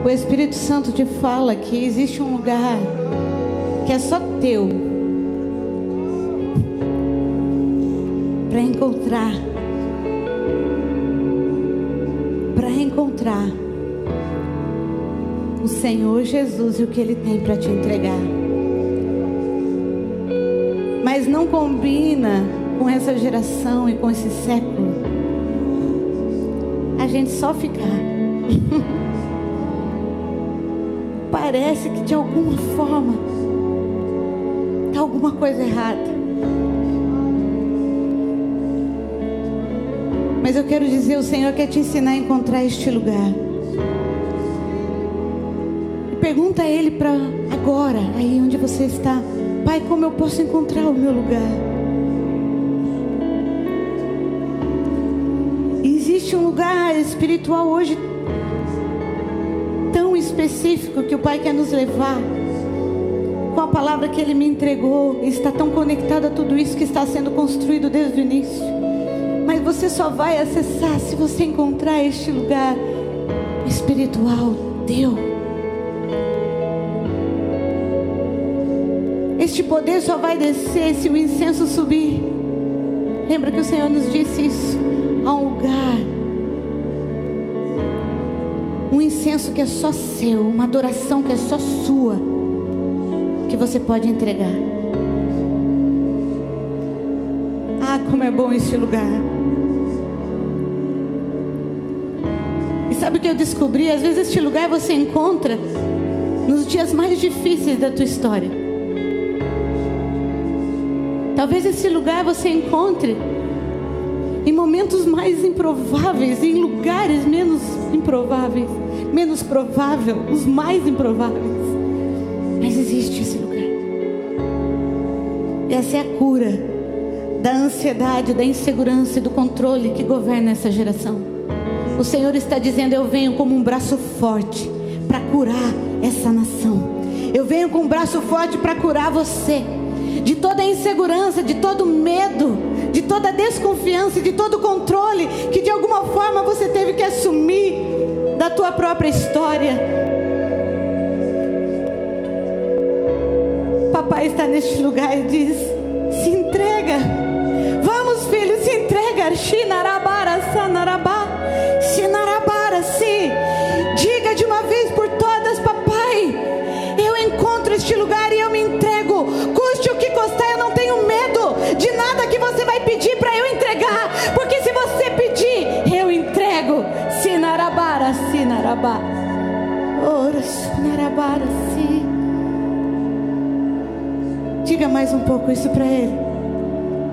O Espírito Santo te fala que existe um lugar que é só teu para encontrar o Senhor Jesus e o que Ele tem para te entregar. Mas não combina com essa geração e com esse século a gente só ficar. Parece que de alguma forma está alguma coisa errada. Mas eu quero dizer, o Senhor quer te ensinar a encontrar este lugar. E pergunta a Ele para agora, aí onde você está: Pai, como eu posso encontrar o meu lugar? E existe um lugar espiritual hoje tão específico que o Pai quer nos levar, com a palavra que Ele me entregou. Está tão conectado a tudo isso que está sendo construído desde o início. Mas você só vai acessar se você encontrar este lugar espiritual teu. Este poder só vai descer se o incenso subir. Lembra que o Senhor nos disse isso? Há um lugar, um incenso que é só seu, uma adoração que é só sua, que você pode entregar. Ah, como é bom este lugar. E sabe o que eu descobri? Às vezes este lugar você encontra nos dias mais difíceis da tua história. Talvez esse lugar você encontre em momentos mais improváveis, em lugares menos improváveis, menos provável, os mais improváveis. Mas existe esse lugar. Essa é a cura da ansiedade, da insegurança e do controle que governa essa geração. O Senhor está dizendo: eu venho como um braço forte para curar essa nação. Eu venho com um braço forte para curar você de toda a insegurança, de todo o medo, de toda a desconfiança e de todo o controle que de alguma forma você teve que assumir da tua própria história. Papai está neste lugar e diz: se entrega. Vamos, filho, se entrega. Shinarabara, sanarabá, shinarabara, se. Diga de uma vez por todas: papai, eu encontro este lugar e eu me entrego. Custe o que custar, eu não tenho medo de nada que você vai pedir para eu entregar. Porque se você pedir, eu entrego. Sinarabara, sinarabá. Ora, sinarabara, si. Diga mais um pouco isso para ele.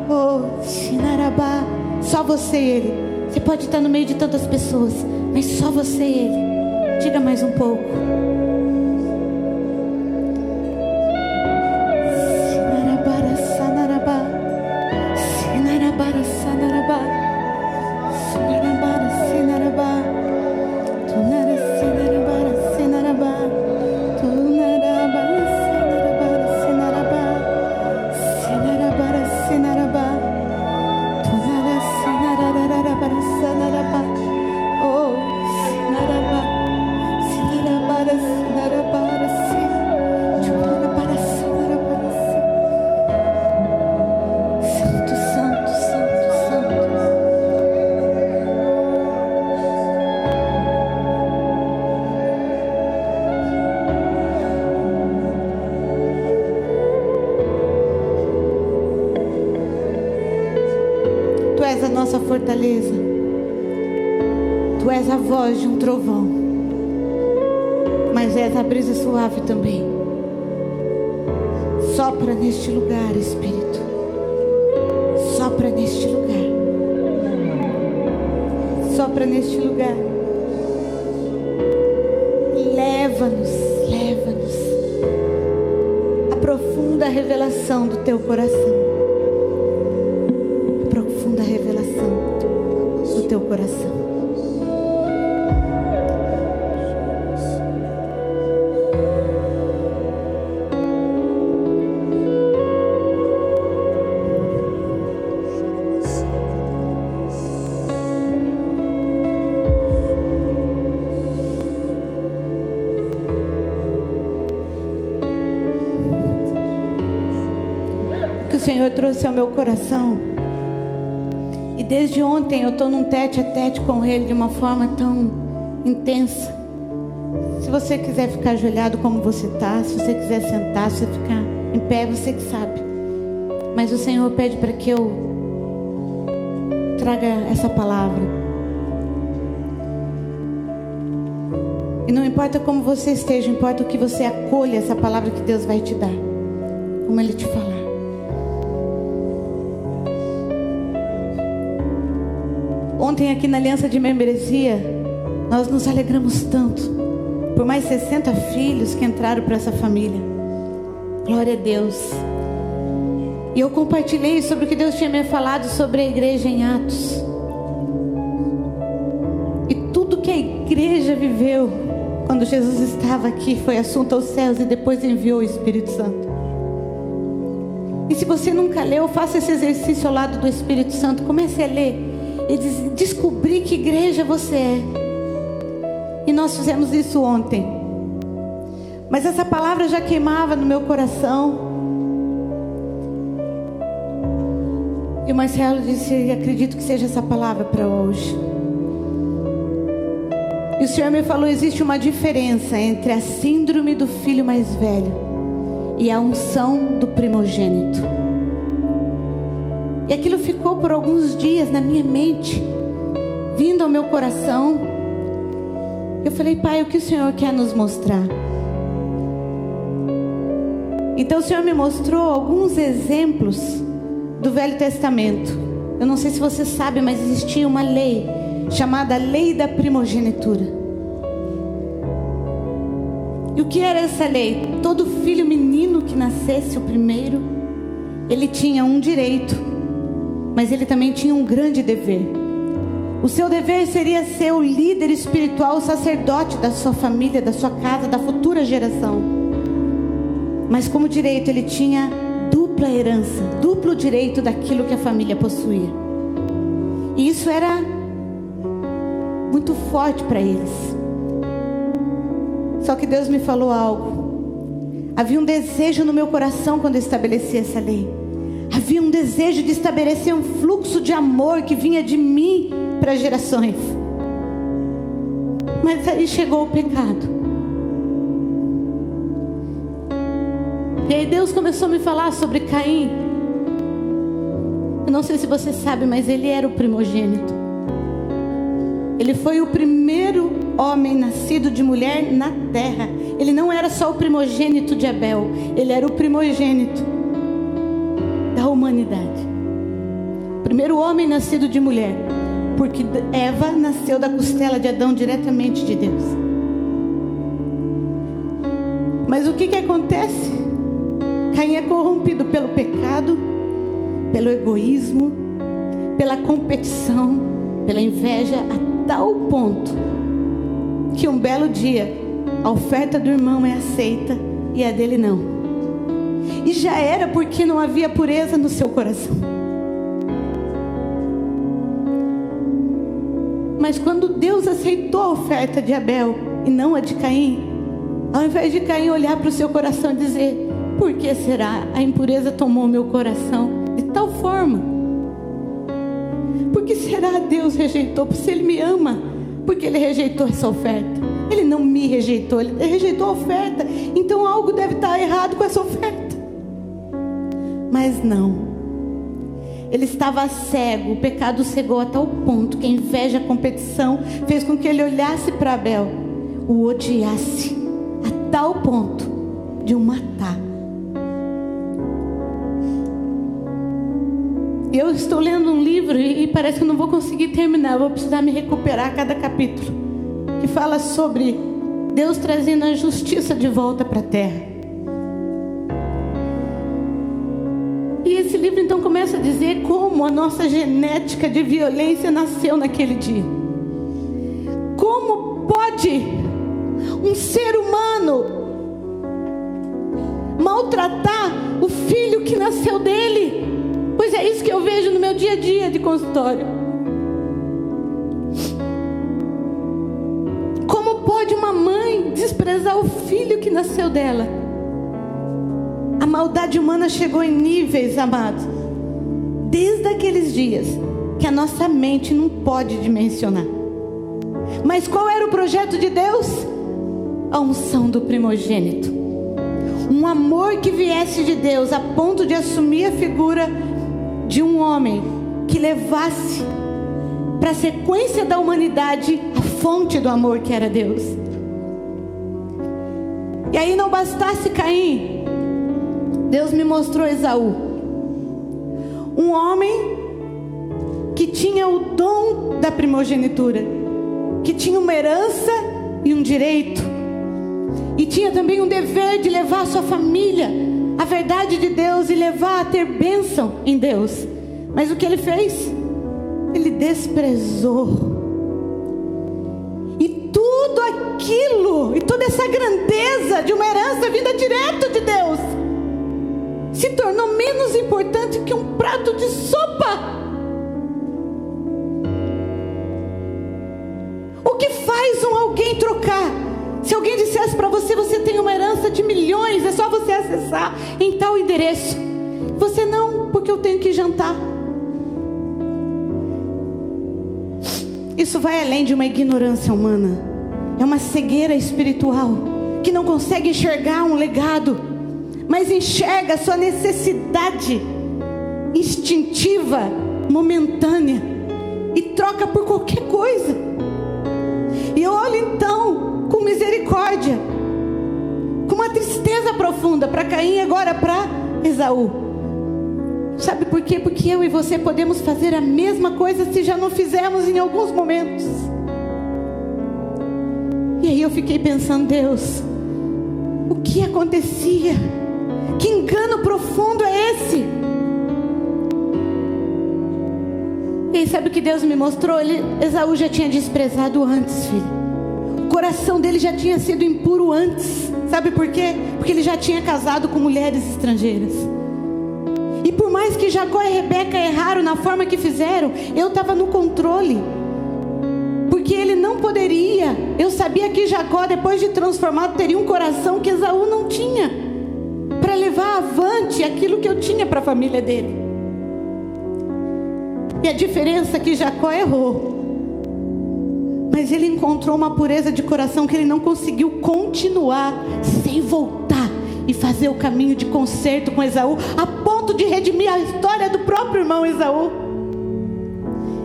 Oh, Shinarabá. Só você e ele. Você pode estar no meio de tantas pessoas, mas só você e ele. Diga mais um pouco. Sinarabara, sanarabá. Sinarabara, sanarabá. Sinarabara, sinarabá. Tunara, sinarabara, sinarabá. Tunarabara, sinarabara, sinarabá. Sinarabara, sinarabá. Tunara, sinarararabara, sanarabá. Oh, sinarabá. Sinarabara, sinarabara, si. Tunarabara, sinarabara, si. Santo, santo, santo, santo. Tu és a nossa fortaleza. Tu és a voz de um trovão, mas és a brisa suave também. Sopra neste lugar, Espírito. Sopra neste lugar. Sopra neste lugar. Leva-nos, leva-nos à profunda revelação do teu coração. A profunda revelação do teu coração. Senhor trouxe ao meu coração. E desde ontem eu estou num tete a tete com Ele de uma forma tão intensa. Se você quiser ficar ajoelhado como você está, se você quiser sentar, se você ficar em pé, você que sabe. Mas o Senhor pede para que eu traga essa palavra. E não importa como você esteja, importa o que você acolha essa palavra que Deus vai te dar, como Ele te falar. Ontem aqui na Aliança de Membresia, nós nos alegramos tanto por mais 60 filhos que entraram para essa família. Glória a Deus. E eu compartilhei sobre o que Deus tinha me falado sobre a igreja em Atos. E tudo que a igreja viveu quando Jesus estava aqui foi assunto aos céus e depois enviou o Espírito Santo. E se você nunca leu, faça esse exercício ao lado do Espírito Santo. Comece a ler e descobrir que igreja você é. E nós fizemos isso ontem. Mas essa palavra já queimava no meu coração. E o Marcelo disse: acredito que seja essa palavra para hoje. E o Senhor me falou: existe uma diferença entre a síndrome do filho mais velho e a unção do primogênito. E aquilo ficou por alguns dias na minha mente, vindo ao meu coração. Eu falei: Pai, o que o Senhor quer nos mostrar? Então o Senhor me mostrou alguns exemplos do Velho Testamento. Eu não sei se você sabe, mas existia uma lei chamada Lei da Primogenitura. E o que era essa lei? Todo filho menino que nascesse, o primeiro, ele tinha um direito, mas ele também tinha um grande dever. O seu dever seria ser o líder espiritual, o sacerdote da sua família, da sua casa, da futura geração. Mas como direito ele tinha dupla herança, duplo direito daquilo que a família possuía. E isso era muito forte para eles. Só que Deus me falou algo. Havia um desejo no meu coração quando eu estabeleci essa lei. Havia um desejo de estabelecer um fluxo de amor que vinha de mim para gerações. Mas aí chegou o pecado. E aí Deus começou a me falar sobre Caim. Eu não sei se você sabe, mas ele era o primogênito. Ele foi o primeiro homem nascido de mulher na terra. Ele não era só o primogênito de Abel, ele era o primogênito da humanidade. Primeiro homem nascido de mulher, porque Eva nasceu da costela de Adão diretamente de Deus. Mas o que acontece? Caim é corrompido pelo pecado, pelo egoísmo, pela competição, pela inveja, a tal ponto que um belo dia a oferta do irmão é aceita e a dele não. E já era porque não havia pureza no seu coração. Mas quando Deus aceitou a oferta de Abel e não a de Caim, ao invés de Caim olhar para o seu coração e dizer: por que será? A impureza tomou meu coração de tal forma. Por que será Deus rejeitou? Se Ele me ama, por que Ele rejeitou essa oferta? Ele não me rejeitou, Ele rejeitou a oferta. Então algo deve estar errado com essa oferta. Mas não. Ele estava cego. O pecado cegou a tal ponto que a inveja, a competição fez com que ele olhasse para Abel, o odiasse a tal ponto de o matar. Eu estou lendo um livro e parece que não vou conseguir terminar. Eu vou precisar me recuperar a cada capítulo, que fala sobre Deus trazendo a justiça de volta para a terra. E esse livro então começa a dizer como a nossa genética de violência nasceu naquele dia. Como pode um ser humano maltratar o filho que nasceu dele? Pois é isso que eu vejo no meu dia a dia de consultório. Como pode uma mãe desprezar o filho que nasceu dela? A maldade humana chegou em níveis, amados, desde aqueles dias, que a nossa mente não pode dimensionar. Mas qual era o projeto de Deus? A unção do primogênito. Um amor que viesse de Deus a ponto de assumir a figura de um homem que levasse para a sequência da humanidade a fonte do amor que era Deus. E aí não bastasse Caim, Deus me mostrou Esaú, um homem que tinha o dom da primogenitura, que tinha uma herança e um direito, e tinha também um dever de levar a sua família a verdade de Deus e levar a ter bênção em Deus. Mas o que ele fez? Ele desprezou. E tudo aquilo, e toda essa grandeza de uma herança vinda direto de Deus, se tornou menos importante que um prato de sopa. O que faz alguém trocar? Se alguém dissesse para você, você tem uma herança de milhões, é só você acessar em tal endereço. Você não, porque eu tenho que jantar. Isso vai além de uma ignorância humana. É uma cegueira espiritual, que não consegue enxergar um legado, mas enxerga a sua necessidade instintiva, momentânea, e troca por qualquer coisa. E eu olho então com misericórdia, com uma tristeza profunda para Caim e agora para Esaú. Sabe por quê? Porque eu e você podemos fazer a mesma coisa se já não fizemos em alguns momentos. E aí eu fiquei pensando, Deus, o que acontecia? Que engano profundo é esse? E aí sabe o que Deus me mostrou? Esaú já tinha desprezado antes, filho. O coração dele já tinha sido impuro antes. Sabe por quê? Porque ele já tinha casado com mulheres estrangeiras. E por mais que Jacó e Rebeca erraram na forma que fizeram, eu estava no controle. Porque ele não poderia. Eu sabia que Jacó, depois de transformado, teria um coração que Esaú não tinha, para levar avante aquilo que eu tinha para a família dele. E a diferença é que Jacó errou, mas ele encontrou uma pureza de coração que ele não conseguiu continuar sem voltar e fazer o caminho de conserto com Esaú, a ponto de redimir a história do próprio irmão Esaú.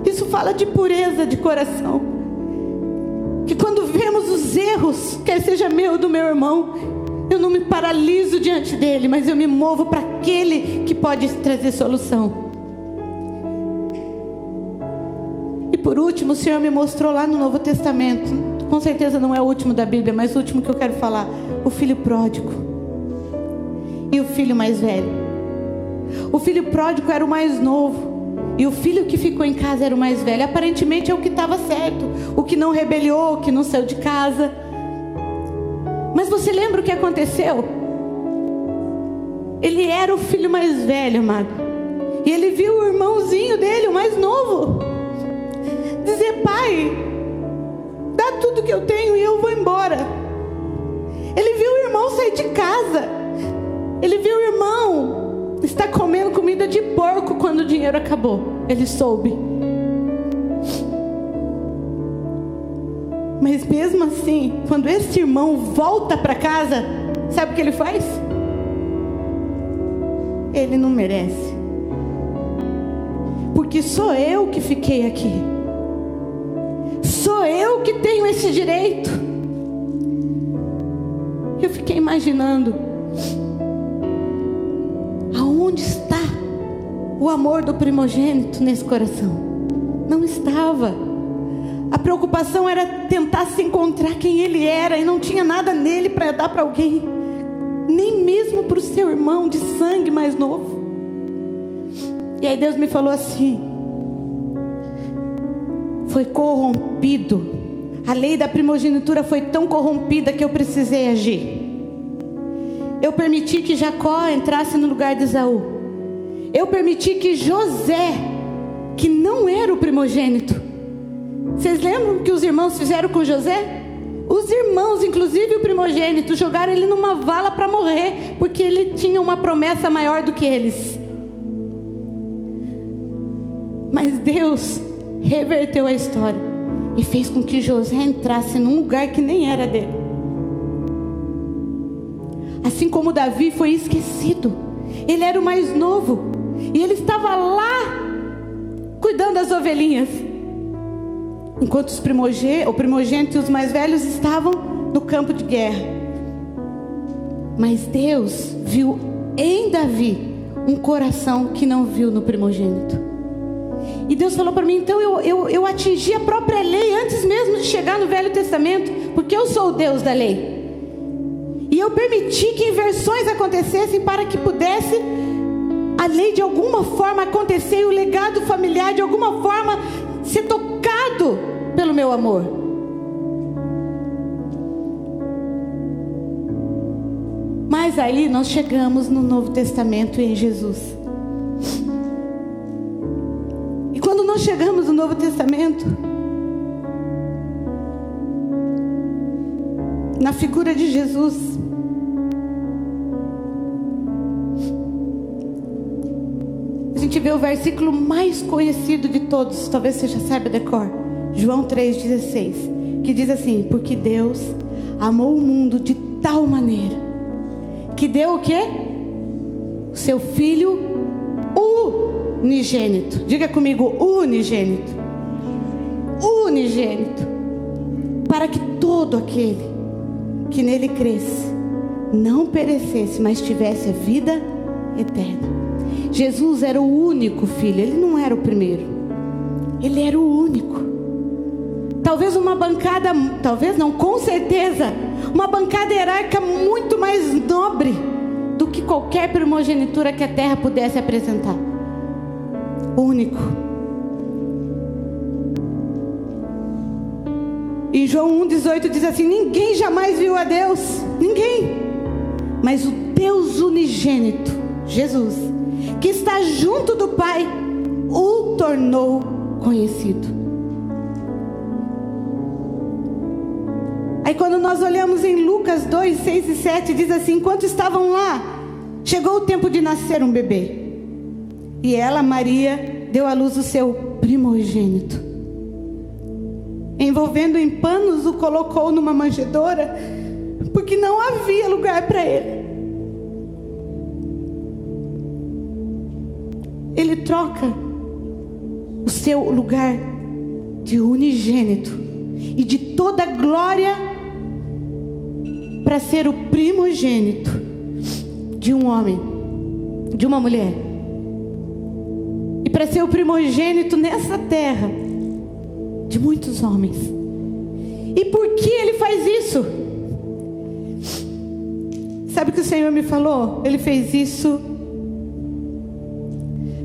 Isso fala de pureza de coração, que quando vemos os erros, quer seja meu ou do meu irmão, eu não me paraliso diante dele, mas eu me movo para aquele que pode trazer solução. E por último, o Senhor me mostrou lá no Novo Testamento, com certeza não é o último da Bíblia, mas o último que eu quero falar, o filho pródigo e o filho mais velho. O filho pródigo era o mais novo, e o filho que ficou em casa era o mais velho. Aparentemente é o que estava certo, o que não rebeliou, o que não saiu de casa. Mas você lembra o que aconteceu? Ele era o filho mais velho, amado, e ele viu o irmãozinho dele, o mais novo, dizer: pai, dá tudo que eu tenho e eu vou embora. Ele viu o irmão sair de casa. Ele viu o irmão estar comendo comida de porco quando o dinheiro acabou. Ele soube. Mas mesmo assim, quando esse irmão volta para casa, sabe o que ele faz? Ele não merece, porque sou eu que fiquei aqui, sou eu que tenho esse direito. Eu fiquei imaginando, aonde está o amor do primogênito nesse coração? Não estava. A preocupação era tentar se encontrar quem ele era, e não tinha nada nele para dar para alguém, nem mesmo para o seu irmão de sangue mais novo. E aí Deus me falou assim: foi corrompido, a lei da primogenitura foi tão corrompida que eu precisei agir. Eu permiti que Jacó entrasse no lugar de Esaú. Eu permiti que José, que não era o primogênito, vocês lembram o que os irmãos fizeram com José? Os irmãos, inclusive o primogênito, jogaram ele numa vala para morrer, porque ele tinha uma promessa maior do que eles. Mas Deus reverteu a história e fez com que José entrasse num lugar que nem era dele. Assim como Davi foi esquecido, ele era o mais novo e ele estava lá cuidando das ovelhinhas, enquanto o primogênito e os mais velhos estavam no campo de guerra. Mas Deus viu em Davi um coração que não viu no primogênito. E Deus falou para mim, então eu atingi a própria lei antes mesmo de chegar no Velho Testamento, porque eu sou o Deus da lei. E eu permiti que inversões acontecessem para que pudesse a lei de alguma forma acontecer e o legado familiar de alguma forma ser tocado pelo meu amor. Mas aí nós chegamos no Novo Testamento e em Jesus. E quando nós chegamos no Novo Testamento, na figura de Jesus, a gente vê o versículo mais conhecido de todos, talvez você já saiba de cor, João 3,16, que diz assim: porque Deus amou o mundo de tal maneira, que deu o quê? O seu Filho unigênito. Diga comigo, unigênito. Unigênito. Para que todo aquele que nele cresce não perecesse, mas tivesse a vida eterna. Jesus era o único filho, ele não era o primeiro, ele era o único. Talvez uma bancada, talvez não, com certeza, uma bancada hierárquica muito mais nobre do que qualquer primogenitura que a terra pudesse apresentar. Único. Em João 1,18 diz assim: ninguém jamais viu a Deus, ninguém, mas o Deus unigênito, Jesus, que está junto do Pai, o tornou conhecido. Aí quando nós olhamos em Lucas 2, 6 e 7, diz assim: enquanto estavam lá, chegou o tempo de nascer um bebê, e ela, Maria, deu à luz o seu primogênito. Envolvendo em panos, o colocou numa manjedoura, porque não havia lugar para ele. Ele troca o seu lugar de unigênito e de toda glória para ser o primogênito de um homem, de uma mulher, e para ser o primogênito nessa terra de muitos homens. E por que ele faz isso? Sabe o que o Senhor me falou? Ele fez isso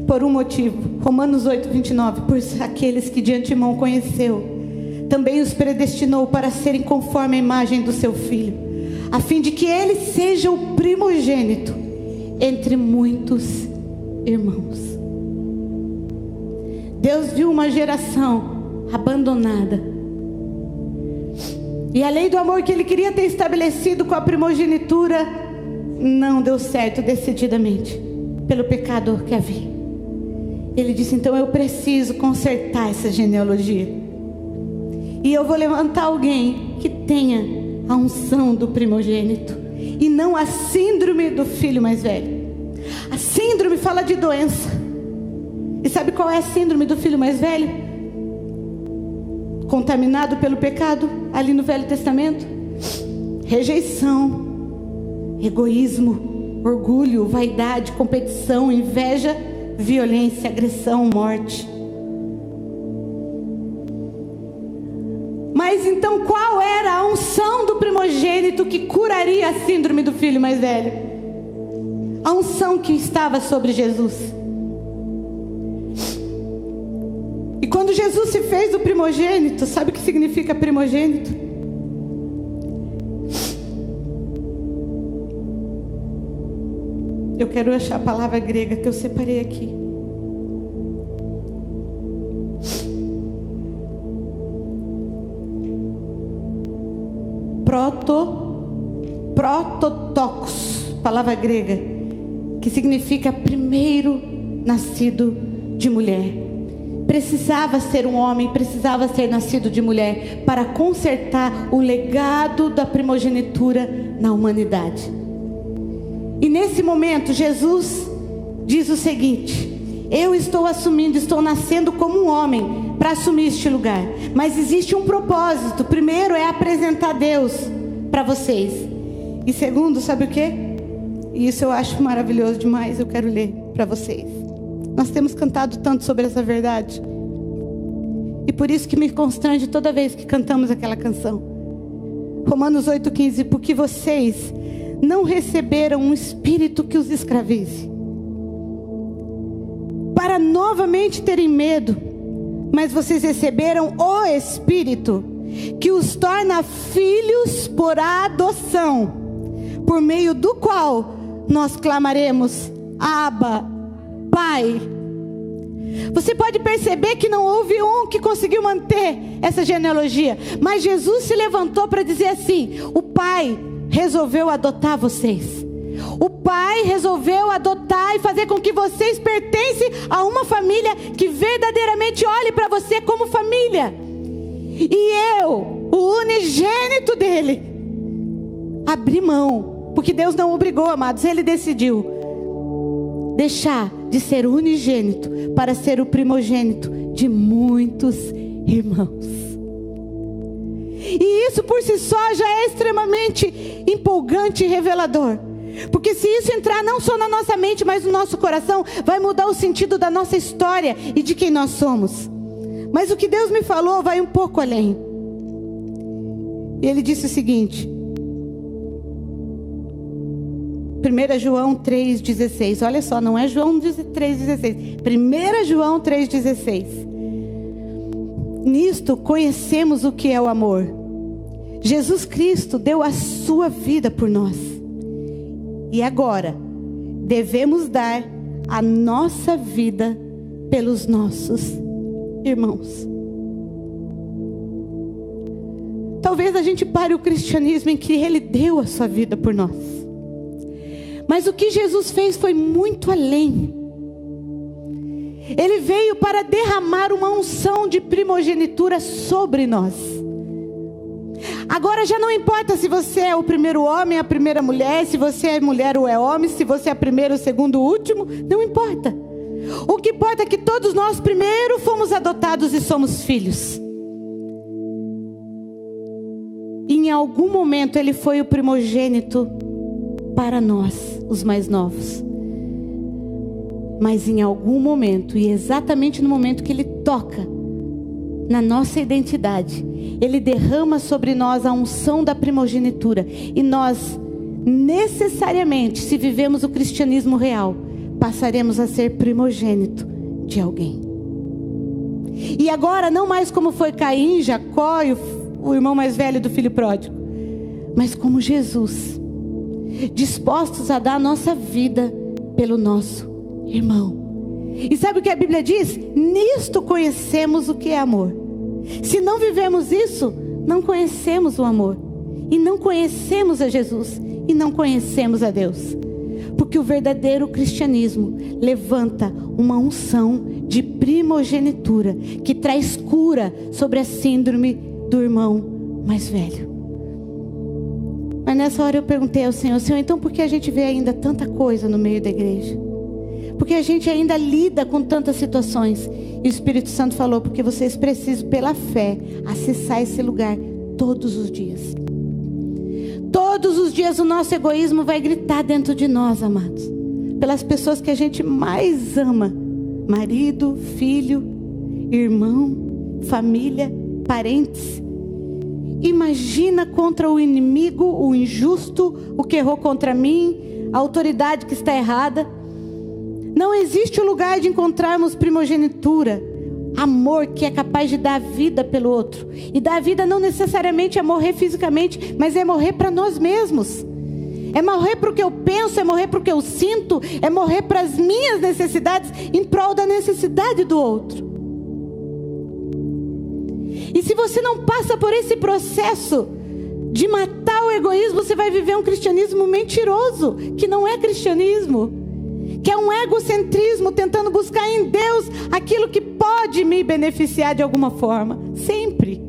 por um motivo. Romanos 8, 29. Por aqueles que de antemão conheceu, também os predestinou para serem conforme a imagem do seu Filho, a fim de que ele seja o primogênito entre muitos irmãos. Deus viu uma geração abandonada, e a lei do amor que ele queria ter estabelecido com a primogenitura não deu certo decididamente, pelo pecado que havia. Ele disse: então eu preciso consertar essa genealogia, e eu vou levantar alguém que tenha a unção do primogênito e não a síndrome do filho mais velho. A síndrome fala de doença, e sabe qual é a síndrome do filho mais velho? Contaminado pelo pecado, ali no Velho Testamento: rejeição, egoísmo, orgulho, vaidade, competição, inveja, violência, agressão, morte. Mas então qual era a unção do primogênito que curaria a síndrome do filho mais velho? A unção que estava sobre Jesus. E quando Jesus se fez o primogênito, sabe o que significa primogênito? Eu quero achar a palavra grega que eu separei aqui. prototokos, palavra grega, que significa primeiro nascido de mulher. Precisava ser um homem, precisava ser nascido de mulher para consertar o legado da primogenitura na humanidade. E nesse momento Jesus diz o seguinte: eu estou assumindo, estou nascendo como um homem para assumir este lugar, mas existe um propósito. Primeiro é apresentar Deus para vocês, e segundo, sabe o que? E isso eu acho maravilhoso demais. Eu quero ler para vocês. Nós temos cantado tanto sobre essa verdade, e por isso que me constrange toda vez que cantamos aquela canção. Romanos 8,15: porque vocês não receberam um espírito que os escravize, para novamente terem medo, mas vocês receberam o Espírito, que os torna filhos por adoção, por meio do qual nós clamaremos: Abba, Pai. Você pode perceber que não houve um que conseguiu manter essa genealogia, mas Jesus se levantou para dizer assim: o Pai resolveu adotar vocês. O Pai resolveu adotar e fazer com que vocês pertencem a uma família que verdadeiramente olhe para você como família. E eu, o unigênito dele, abri mão, porque Deus não obrigou, amados, ele decidiu deixar de ser o unigênito para ser o primogênito de muitos irmãos. E isso por si só já é extremamente empolgante e revelador. Porque se isso entrar não só na nossa mente, mas no nosso coração, vai mudar o sentido da nossa história e de quem nós somos. Mas o que Deus me falou vai um pouco além. Ele disse o seguinte: 1 João 3,16. Olha só, não é João 3,16. 1 João 3,16. Nisto conhecemos o que é o amor. Jesus Cristo deu a sua vida por nós. E agora, devemos dar a nossa vida pelos nossos irmãos. Talvez a gente pare o cristianismo em que Ele deu a sua vida por nós. Mas o que Jesus fez foi muito além. Ele veio para derramar uma unção de primogenitura sobre nós. Agora já não importa se você é o primeiro homem, a primeira mulher, se você é mulher ou é homem, se você é primeiro, o segundo, o último, não importa. O que importa é que todos nós primeiro fomos adotados e somos filhos. E em algum momento Ele foi o primogênito para nós, os mais novos. Mas em algum momento, e exatamente no momento que Ele toca na nossa identidade, Ele derrama sobre nós a unção da primogenitura. E nós, necessariamente, se vivemos o cristianismo real, passaremos a ser primogênito de alguém. E agora, não mais como foi Caim, Jacó e o irmão mais velho do filho pródigo, mas como Jesus, dispostos a dar a nossa vida pelo nosso irmão. E sabe o que a Bíblia diz? Nisto conhecemos o que é amor. Se não vivemos isso, não conhecemos o amor. E não conhecemos a Jesus. E não conhecemos a Deus. Porque o verdadeiro cristianismo levanta uma unção de primogenitura que traz cura sobre a síndrome do irmão mais velho. Mas nessa hora eu perguntei ao Senhor: Senhor, então por que a gente vê ainda tanta coisa no meio da igreja? Porque a gente ainda lida com tantas situações. E o Espírito Santo falou: porque vocês precisam, pela fé, acessar esse lugar todos os dias. Todos os dias o nosso egoísmo vai gritar dentro de nós, amados, pelas pessoas que a gente mais ama: marido, filho, irmão, família, parentes. Imagina contra o inimigo, o injusto, o que errou contra mim, a autoridade que está errada. Não existe o lugar de encontrarmos primogenitura, amor que é capaz de dar vida pelo outro. E dar vida não necessariamente é morrer fisicamente, mas é morrer para nós mesmos. É morrer para o que eu penso, é morrer para o que eu sinto, é morrer para as minhas necessidades em prol da necessidade do outro. E se você não passa por esse processo de matar o egoísmo, você vai viver um cristianismo mentiroso, que não é cristianismo, que é um egocentrismo, tentando buscar em Deus aquilo que pode me beneficiar de alguma forma, sempre.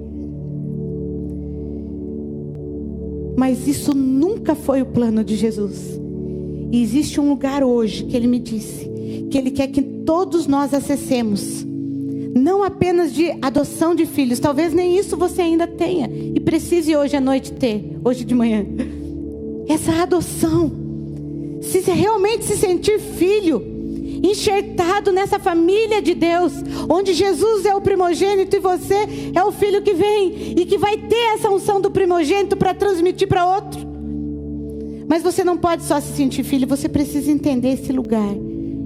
Mas isso nunca foi o plano de Jesus. E existe um lugar hoje que Ele me disse, que Ele quer que todos nós acessemos, não apenas de adoção de filhos. Talvez nem isso você ainda tenha e precise hoje à noite ter, hoje de manhã. Essa adoção, se realmente se sentir filho, enxertado nessa família de Deus, onde Jesus é o primogênito e você é o filho que vem e que vai ter essa unção do primogênito para transmitir para outro. Mas você não pode só se sentir filho, você precisa entender esse lugar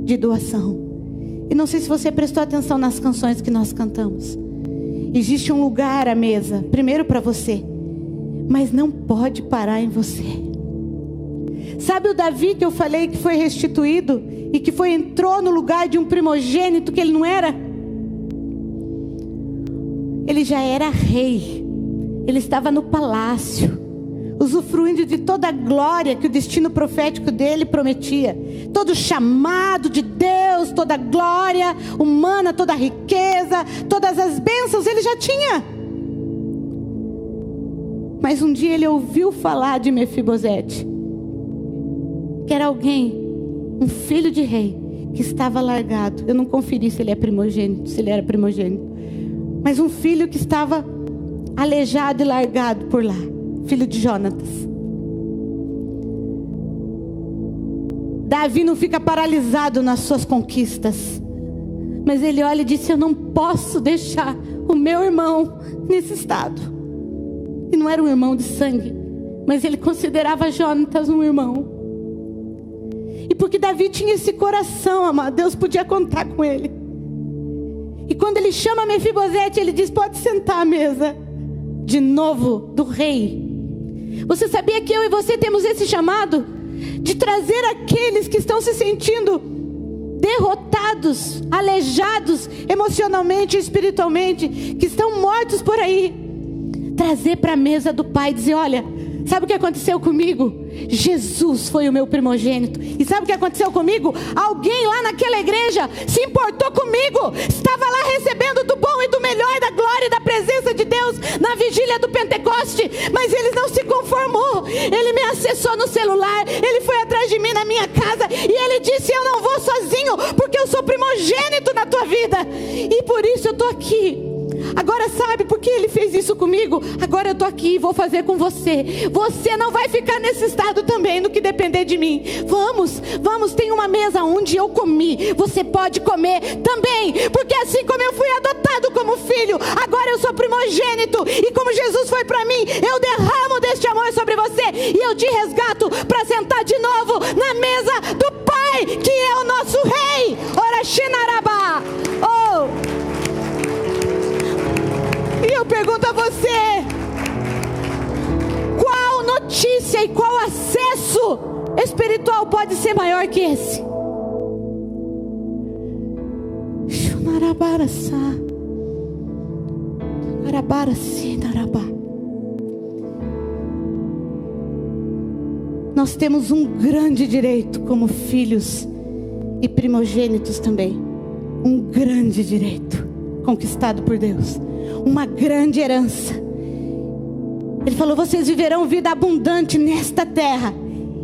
de doação. E não sei se você prestou atenção nas canções que nós cantamos. Existe um lugar à mesa, primeiro para você, mas não pode parar em você. Sabe o Davi que eu falei que foi restituído e que entrou no lugar de um primogênito que ele não era? Ele já era rei, ele estava no palácio, usufruindo de toda a glória que o destino profético dele prometia. Todo o chamado de Deus, toda a glória humana, toda a riqueza, todas as bênçãos ele já tinha. Mas um dia ele ouviu falar de Mefibosete, que era alguém, um filho de rei, que estava largado. Eu não conferi se ele era primogênito, mas um filho que estava aleijado e largado por lá. Filho de Jonatas. Davi não fica paralisado nas suas conquistas, mas ele olha e diz: eu não posso deixar o meu irmão nesse estado. E não era um irmão de sangue, mas ele considerava Jonatas um irmão. E porque Davi tinha esse coração, amado, Deus podia contar com ele. E quando ele chama Mefibosete, ele diz: pode sentar à mesa de novo do rei. Você sabia que eu e você temos esse chamado de trazer aqueles que estão se sentindo derrotados, aleijados emocionalmente e espiritualmente, que estão mortos por aí, trazer para a mesa do Pai, dizer: olha, sabe o que aconteceu comigo? Jesus foi o meu primogênito. E sabe o que aconteceu comigo? Alguém lá naquela igreja se importou comigo, estava lá recebendo do bom e do melhor, da glória e da presença de Deus na vigília do Pentecoste, mas ele não se conformou. Ele me acessou no celular, ele foi atrás de mim na minha casa e ele disse: eu não vou sozinho, porque eu sou primogênito na tua vida, e por isso eu estou aqui. Agora sabe por que ele fez isso comigo? Agora eu estou aqui e vou fazer com você. Você não vai ficar nesse estado também, no que depender de mim. Vamos, tem uma mesa onde eu comi, você pode comer também, porque assim como eu fui adotado como filho, agora eu sou primogênito, e como Jesus foi para mim, eu derramo deste amor sobre você, e eu te resgato para sentar de novo na mesa do Pai, que é o nosso rei. Ora Xinarabá. E eu pergunto a você, qual notícia e qual acesso espiritual pode ser maior que esse? Nós temos um grande direito como filhos e primogênitos também. Um grande direito conquistado por Deus. Uma grande herança. Ele falou: vocês viverão vida abundante nesta terra,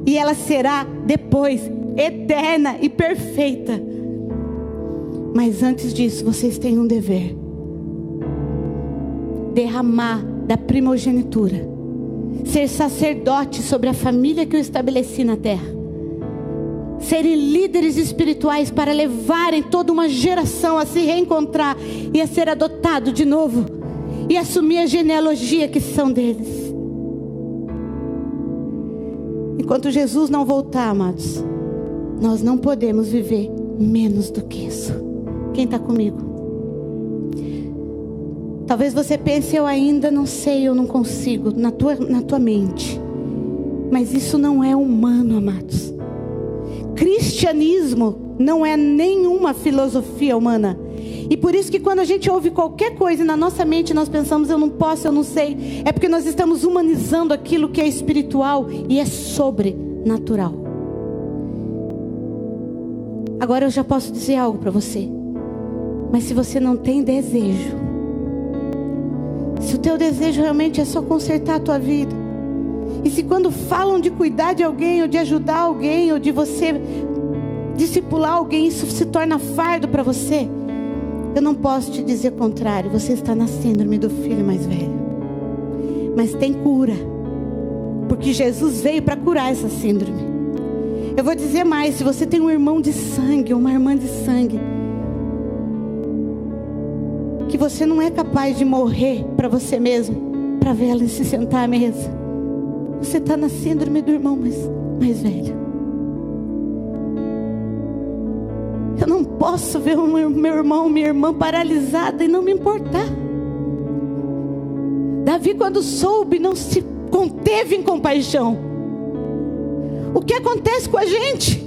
e ela será depois eterna e perfeita. Mas antes disso, vocês têm um dever: derramar da primogenitura, ser sacerdote sobre a família que eu estabeleci na terra, serem líderes espirituais para levarem toda uma geração a se reencontrar e a ser adotado de novo e assumir a genealogia que são deles. Enquanto Jesus não voltar, amados, nós não podemos viver menos do que isso. Quem está comigo? Talvez você pense: eu ainda não sei, eu não consigo, na tua mente. Mas isso não é humano, amados. Cristianismo não é nenhuma filosofia humana. E por isso que quando a gente ouve qualquer coisa na nossa mente, nós pensamos, eu não posso, eu não sei. É porque nós estamos humanizando aquilo que é espiritual e é sobrenatural. Agora eu já posso dizer algo para você. Mas se você não tem desejo, se o teu desejo realmente é só consertar a tua vida, e se quando falam de cuidar de alguém, ou de ajudar alguém, ou de você discipular alguém, isso se torna fardo para você, eu não posso te dizer o contrário. Você está na síndrome do filho mais velho. Mas tem cura, porque Jesus veio para curar essa síndrome. Eu vou dizer mais, se você tem um irmão de sangue, uma irmã de sangue, que você não é capaz de morrer para você mesmo, para ver ela se sentar à mesa, você está na síndrome do irmão mais velho. Eu não posso ver o meu irmão, minha irmã paralisada e não me importar. Davi, quando soube, não se conteve em compaixão. O que acontece com a gente?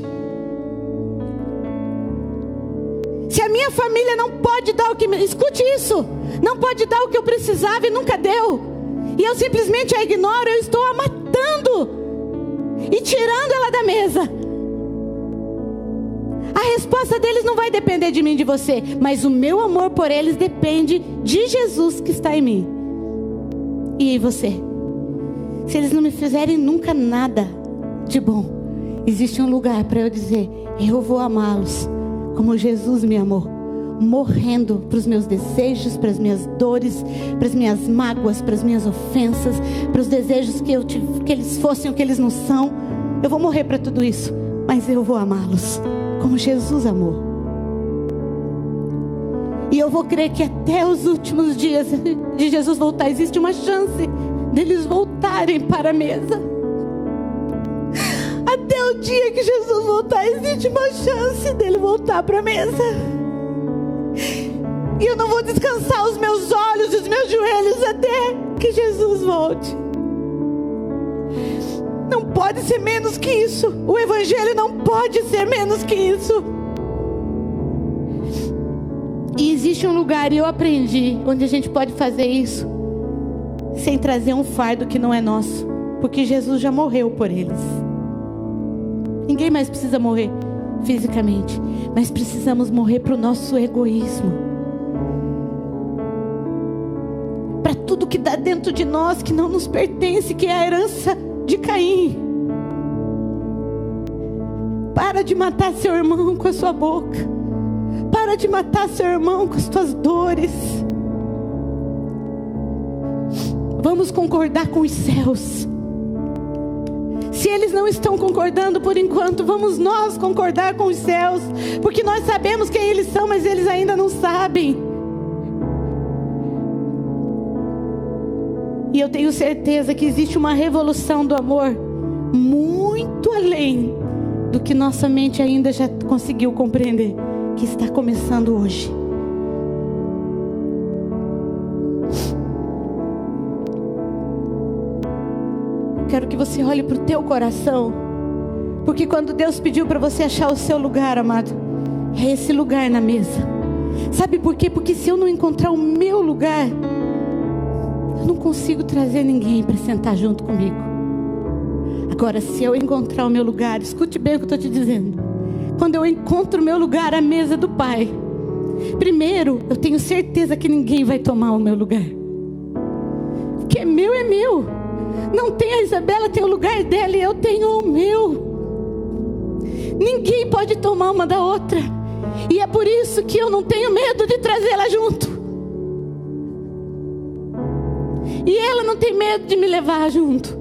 Se a minha família não pode dar o que... Escute isso. Não pode dar o que eu precisava e nunca deu. E eu simplesmente a ignoro. Eu estou a matando e tirando ela da mesa. A resposta deles não vai depender de mim, de você. Mas o meu amor por eles depende de Jesus que está em mim. E em você. Se eles não me fizerem nunca nada de bom, existe um lugar para eu dizer: eu vou amá-los como Jesus me amou, morrendo para os meus desejos, para as minhas dores, para as minhas mágoas, para as minhas ofensas, para os desejos que eles fossem o que eles não são. Eu vou morrer para tudo isso, mas eu vou amá-los como Jesus amou. E eu vou crer que até os últimos dias de Jesus voltar, existe uma chance deles voltarem para a mesa. Até o dia que Jesus voltar, existe uma chance dele voltar para a mesa. E eu não vou descansar os meus olhos e os meus joelhos até que Jesus volte. Não pode ser menos que isso. O evangelho não pode ser menos que isso. E existe um lugar, e eu aprendi, onde a gente pode fazer isso sem trazer um fardo que não é nosso, porque Jesus já morreu por eles. Ninguém mais precisa morrer fisicamente, mas precisamos morrer para o nosso egoísmo, para tudo que dá dentro de nós que não nos pertence, que é a herança de Caim. Para de matar seu irmão com a sua boca. Para de matar seu irmão com as suas dores. Vamos concordar com os céus. Se eles não estão concordando por enquanto, vamos nós concordar com os céus, porque nós sabemos quem eles são, mas eles ainda não sabem. E eu tenho certeza que existe uma revolução do amor muito além do que nossa mente ainda já conseguiu compreender, que está começando hoje. Quero que você olhe para o teu coração, porque quando Deus pediu para você achar o seu lugar, amado, é esse lugar na mesa. Sabe por quê? Porque se eu não encontrar o meu lugar, eu não consigo trazer ninguém para sentar junto comigo. Agora, se eu encontrar o meu lugar, escute bem o que eu estou te dizendo. Quando eu encontro o meu lugar à mesa do Pai, primeiro, eu tenho certeza que ninguém vai tomar o meu lugar. Porque meu é meu. Não tem a Isabela, tem o lugar dela e eu tenho o meu. Ninguém pode tomar uma da outra. E é por isso que eu não tenho medo de trazê-la junto. E ela não tem medo de me levar junto.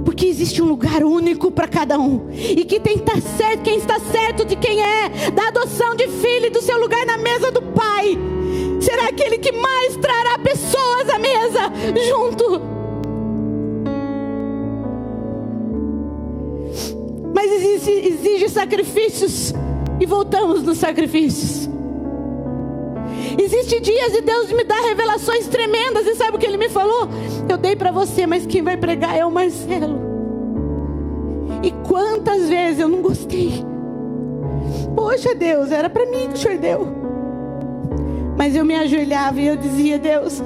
Porque existe um lugar único para cada um. E que tem que estar certo, quem está certo de quem é, da adoção de filho e do seu lugar na mesa do Pai, será aquele que mais trará pessoas à mesa junto. Mas exige sacrifícios. E voltamos nos sacrifícios. Existem dias de Deus me dar revelações tremendas. E sabe o que Ele me falou? Eu dei para você, mas quem vai pregar é o Marcelo. E quantas vezes eu não gostei. Poxa Deus, era para mim que o Senhor deu. Mas eu me ajoelhava e eu dizia: Deus,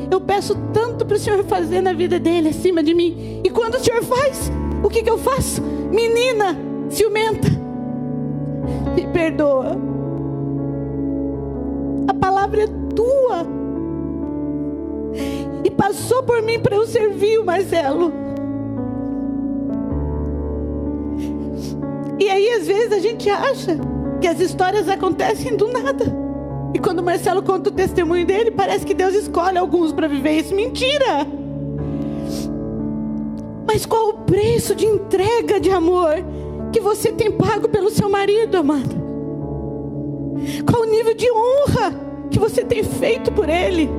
eu peço tanto para o Senhor fazer na vida dele acima de mim. E quando o Senhor faz, o que eu faço? Menina ciumenta, me perdoa. A palavra é tua. E passou por mim para eu servir o Marcelo. E aí às vezes a gente acha que as histórias acontecem do nada. E quando o Marcelo conta o testemunho dele, parece que Deus escolhe alguns para viver isso. Mentira! Mas qual o preço de entrega de amor que você tem pago pelo seu marido, amada? Qual o nível de honra que você tem feito por ele?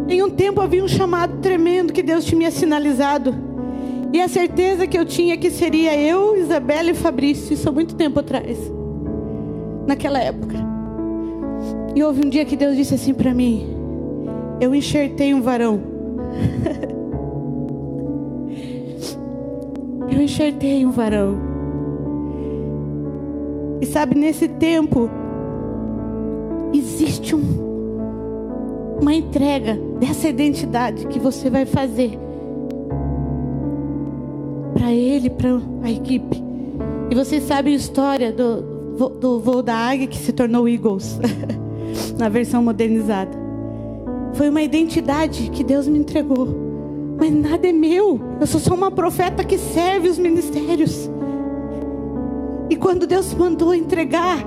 Em um tempo havia um chamado tremendo que Deus tinha sinalizado. E a certeza que eu tinha que seria eu, Isabela e Fabrício. Isso há muito tempo atrás. Naquela época. E houve um dia que Deus disse assim para mim: eu enxertei um varão. Eu enxertei um varão. E sabe, nesse tempo existe uma entrega dessa identidade que você vai fazer para ele, para a equipe. E vocês sabem a história do voo da águia que se tornou Eagles na versão modernizada. Foi uma identidade que Deus me entregou, mas nada é meu. Eu sou só uma profeta que serve os ministérios. E quando Deus mandou entregar,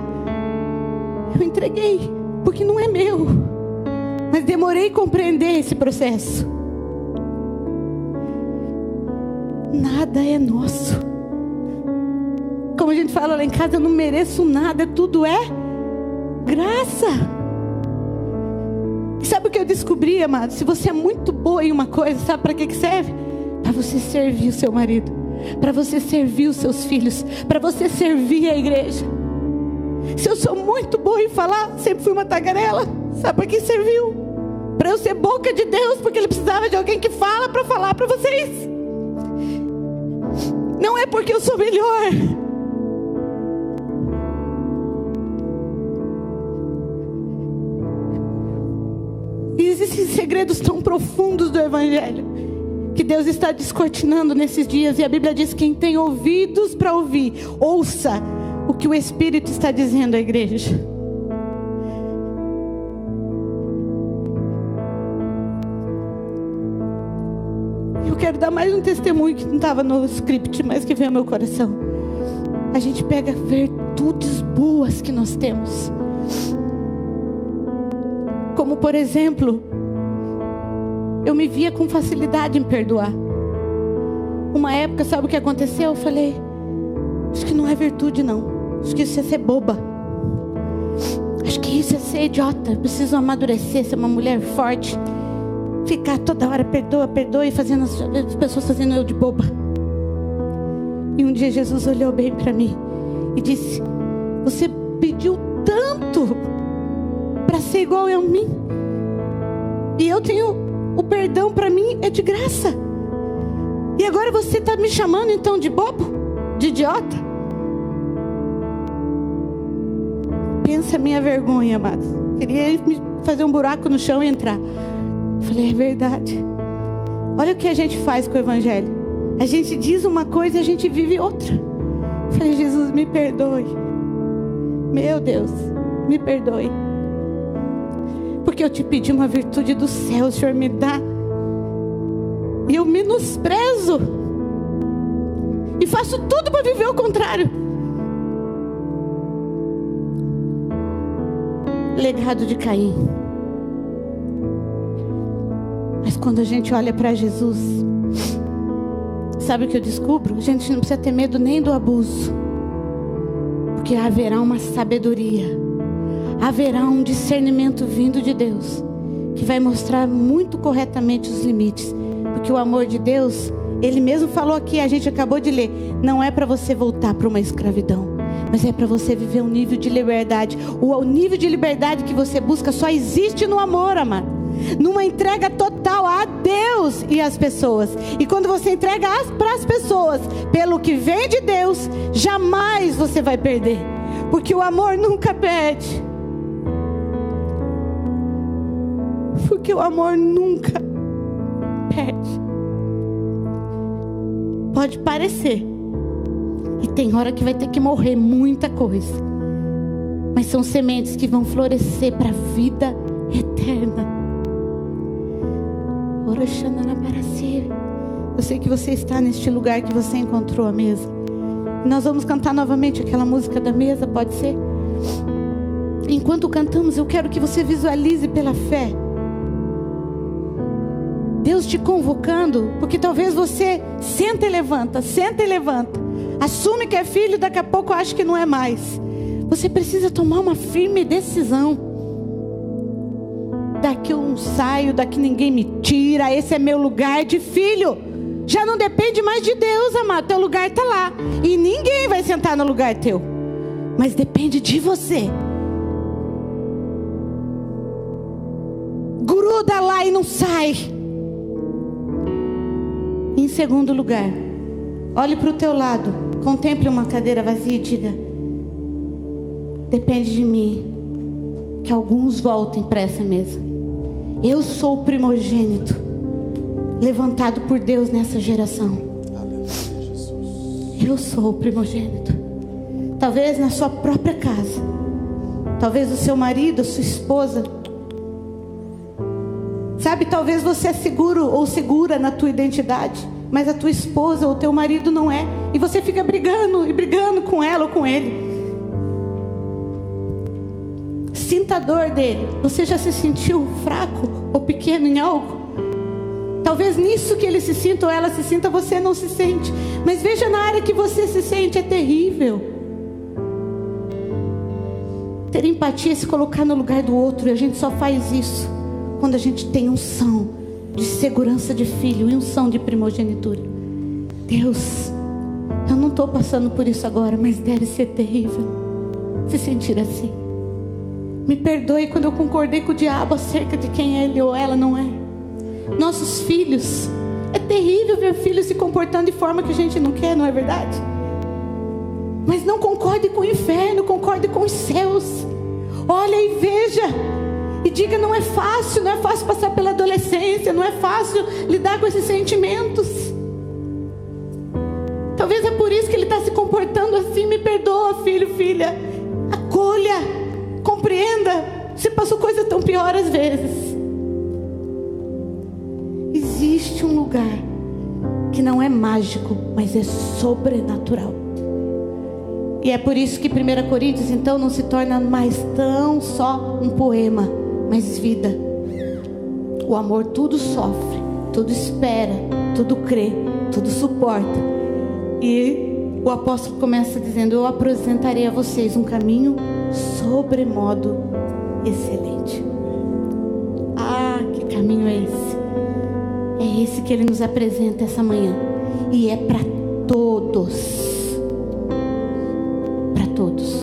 eu entreguei, porque não é meu. Mas demorei a compreender esse processo. Nada é nosso. Como a gente fala lá em casa, eu não mereço nada, tudo é graça. E sabe o que eu descobri, amado? Se você é muito boa em uma coisa, sabe para que serve? Para você servir o seu marido, para você servir os seus filhos, para você servir a igreja. Se eu sou muito boa em falar, sempre fui uma tagarela, sabe para que serviu? Para eu ser boca de Deus, porque Ele precisava de alguém que fala para falar para vocês. Não é porque eu sou melhor. E existem segredos tão profundos do Evangelho que Deus está descortinando nesses dias. E a Bíblia diz: quem tem ouvidos para ouvir, ouça o que o Espírito está dizendo à igreja. Eu quero dar mais um testemunho que não estava no script, mas que veio ao meu coração. A gente pega virtudes boas que nós temos, como por exemplo, eu me via com facilidade em perdoar. Uma época, sabe o que aconteceu? Eu falei: acho que não é virtude não, acho que isso é ser boba, acho que isso é ser idiota. Eu preciso amadurecer, ser uma mulher forte, ficar toda hora perdoa e fazendo as pessoas fazendo eu de boba. E um dia Jesus olhou bem para mim e disse: você pediu tanto para ser igual a mim, e eu tenho o perdão, para mim é de graça, e agora você está me chamando então de bobo, de idiota? Pensa a minha vergonha, amados. Queria fazer um buraco no chão e entrar. Falei: é verdade. Olha o que a gente faz com o Evangelho. A gente diz uma coisa e a gente vive outra. Falei: Jesus, me perdoe. Meu Deus, me perdoe. Porque eu te pedi uma virtude do céu, o Senhor me dá, e eu menosprezo e faço tudo para viver o contrário. Legado de Caim. Mas quando a gente olha para Jesus, sabe o que eu descubro? A gente não precisa ter medo nem do abuso, porque haverá uma sabedoria, haverá um discernimento vindo de Deus, que vai mostrar muito corretamente os limites. Porque o amor de Deus, Ele mesmo falou aqui, a gente acabou de ler, não é para você voltar para uma escravidão, mas é para você viver um nível de liberdade. O nível de liberdade que você busca só existe no amor, amado. numa entrega total a Deus e às pessoas. E quando você entrega para as pessoas pelo que vem de Deus, jamais você vai perder, porque o amor nunca perde. Porque o amor nunca perde. Pode parecer, e tem hora que vai ter que morrer muita coisa, mas são sementes que vão florescer para a vida eterna. Eu sei que você está neste lugar que você encontrou a mesa. E nós vamos cantar novamente aquela música da mesa, pode ser? Enquanto cantamos, eu quero que você visualize pela fé Deus te convocando, porque talvez você senta e levanta, assume que é filho, daqui a pouco acha que não é mais. Você precisa tomar uma firme decisão. Daqui eu não saio, daqui ninguém me tira, esse é meu lugar de filho. Já não depende mais de Deus, amado, teu lugar está lá, e ninguém vai sentar no lugar teu, mas depende de você. Gruda lá e não sai. Em segundo lugar, olhe para o teu lado, contemple uma cadeira vazia e diga: depende de mim que alguns voltem para essa mesa. Eu sou o primogênito levantado por Deus nessa geração. Eu sou o primogênito. Talvez na sua própria casa, talvez o seu marido, a sua esposa, sabe, talvez você é seguro ou segura na tua identidade, mas a tua esposa ou teu marido não é, e você fica brigando com ela ou com ele. Sinta a dor dele. Você já se sentiu fraco ou pequeno em algo? Talvez nisso que ele se sinta ou ela se sinta, você não se sente. Mas veja, na área que você se sente é terrível. Ter empatia é se colocar no lugar do outro, e a gente só faz isso quando a gente tem unção de segurança de filho e unção de primogenitura. Deus, eu não estou passando por isso agora, mas deve ser terrível se sentir assim. Me perdoe quando eu concordei com o diabo acerca de quem ele ou ela não é. Nossos filhos, é terrível ver filhos se comportando de forma que a gente não quer, não é verdade? Mas não concorde com o inferno, concorde com os céus. Olha e veja, e diga: não é fácil passar pela adolescência, não é fácil lidar com esses sentimentos. Talvez é por isso que ele está se comportando assim. Me perdoa, filho, filha. Acolha, compreenda. Você passou coisas tão piores às vezes. Existe um lugar que não é mágico, mas é sobrenatural. E é por isso que 1 Coríntios então não se torna mais tão só um poema, mas vida. O amor tudo sofre, tudo espera, tudo crê, tudo suporta. E o apóstolo começa dizendo: eu apresentarei a vocês um caminho sobremodo excelente. Ah, que caminho é esse? É esse que ele nos apresenta essa manhã. E é para todos. Para todos.